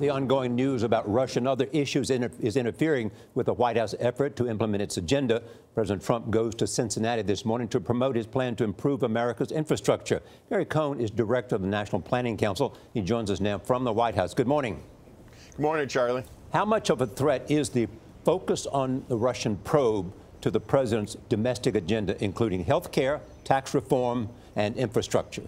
The ongoing news about Russia and other issues is interfering with the White House effort to implement its agenda. President Trump goes to Cincinnati this morning to promote his plan to improve America's infrastructure. Cohn is director of the National Planning Council. He joins us now from the White House. Good morning. Good morning, Charlie. How much of a threat is the focus on the Russian probe to the president's domestic agenda, including health care, tax reform, and infrastructure?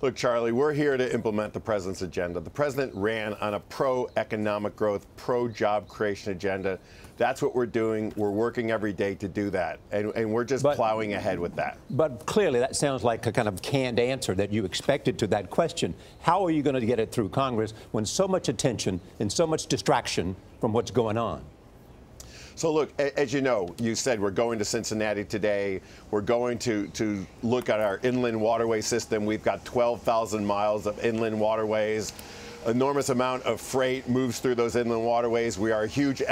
Look, Charlie, we're here to implement the president's agenda. The president ran on a pro-economic growth, pro-job creation agenda. That's what we're doing. We're working every day to do that, and we're just plowing ahead with that. But clearly, that sounds like a kind of canned answer that you expected to that question. How are you going to get it through Congress when so much attention and so much distraction from what's going on? So look, as you know, you said we're going to Cincinnati today. We're going to look at our inland waterway system. We've got 12,000 miles of inland waterways. Enormous amount of freight moves through those inland waterways. We are a huge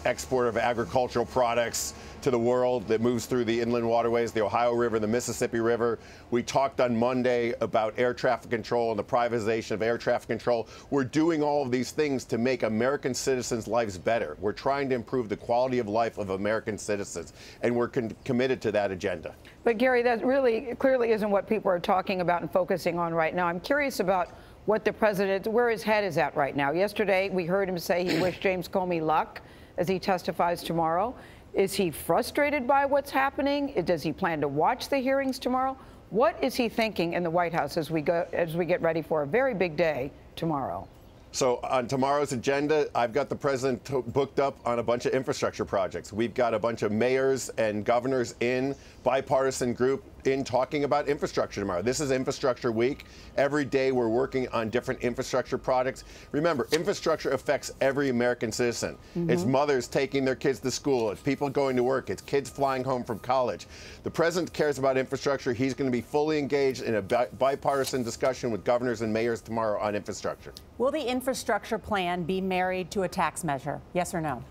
exporter of agricultural products to the world that moves through the inland waterways, the Ohio River, the Mississippi River. We talked on Monday about air traffic control and the privatization of air traffic control. We're doing all of these things to make American citizens' lives better. We're trying to improve the quality of life of American citizens, and we're committed to that agenda. But Gary, that really clearly isn't what people are talking about and focusing on right now. I'm curious about what the president, where his head is at right now. Yesterday, we heard him say he wished James Comey luck as he testifies tomorrow. Is he frustrated by what's happening? Does he plan to watch the hearings tomorrow? What is he thinking in the White House as we get ready for a very big day tomorrow? So on tomorrow's agenda, I've got the president booked up on a bunch of infrastructure projects. We've got a bunch of mayors and governors in, bipartisan group in talking about infrastructure tomorrow. This is Infrastructure Week. Every day we're working on different infrastructure projects. Remember, infrastructure affects every American citizen. It's mothers taking their kids to school. It's people going to work. It's kids flying home from college. The president cares about infrastructure. He's going to be fully engaged in a bipartisan discussion with governors and mayors tomorrow on infrastructure. Will the infrastructure plan be married to a tax measure? Yes or no?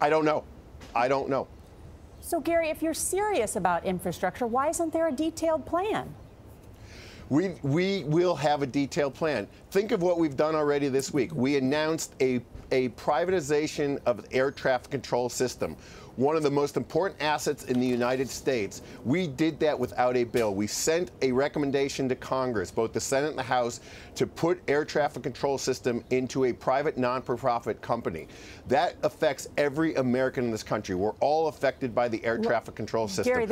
I don't know. I don't know. So, Gary, if you're serious about infrastructure, why isn't there a detailed plan? We will have a detailed plan. Think of what we've done already this week. We announced a privatization of the air traffic control system, one of the most important assets in the United States. We did that without a bill. We sent a recommendation to Congress, both the Senate and the House, to put air traffic control system into a private non-profit company. That affects every American in this country. We're all affected by the air traffic control system. Gary,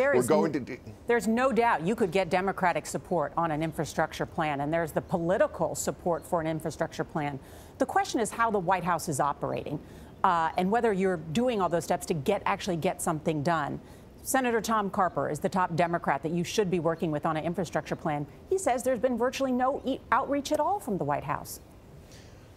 there's no doubt you could get Democratic support on an infrastructure plan, and there's the political support for an infrastructure plan. The question is how the White House is operating. And whether you're doing all those steps to actually get something done. Senator Tom Carper is the top Democrat that you should be working with on an infrastructure plan. He says there's been virtually no outreach at all from the White House.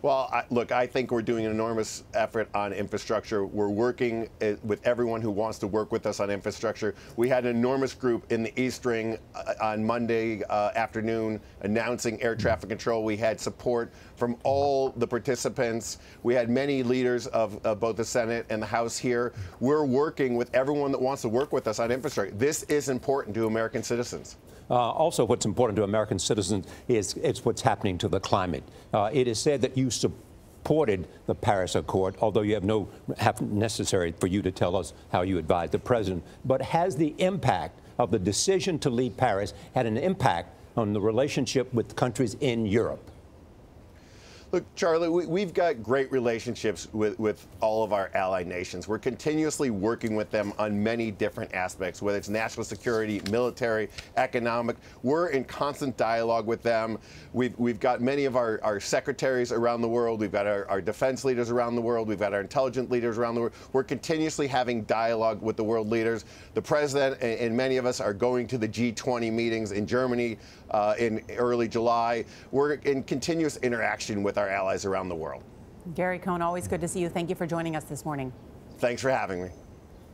Well, look, I think we're doing an enormous effort on infrastructure. We're working with everyone who wants to work with us on infrastructure. We had an enormous group in the East Ring on Monday afternoon announcing air traffic control. We had support from all the participants. We had many leaders of both the Senate and the House here. We're working with everyone that wants to work with us on infrastructure. This is important to American citizens. Also, what's important to American citizens is what's happening to the climate. It is said that you supported the Paris Accord, although you have necessary for you to tell us how you advised the president. But has the impact of the decision to leave Paris had an impact on the relationship with countries in Europe? Look, Charlie, we've got great relationships with all of our allied nations. We're continuously working with them on many different aspects, whether it's national security, military, economic. We're in constant dialogue with them. We've got many of our secretaries around the world. We've got our defense leaders around the world. We've got our intelligence leaders around the world. We're continuously having dialogue with the world leaders. The president and many of us are going to the G20 meetings in Germany in early July. We're in continuous interaction with our allies around the world. Gary Cohn, always good to see you. Thank you for joining us this morning. Thanks for having me.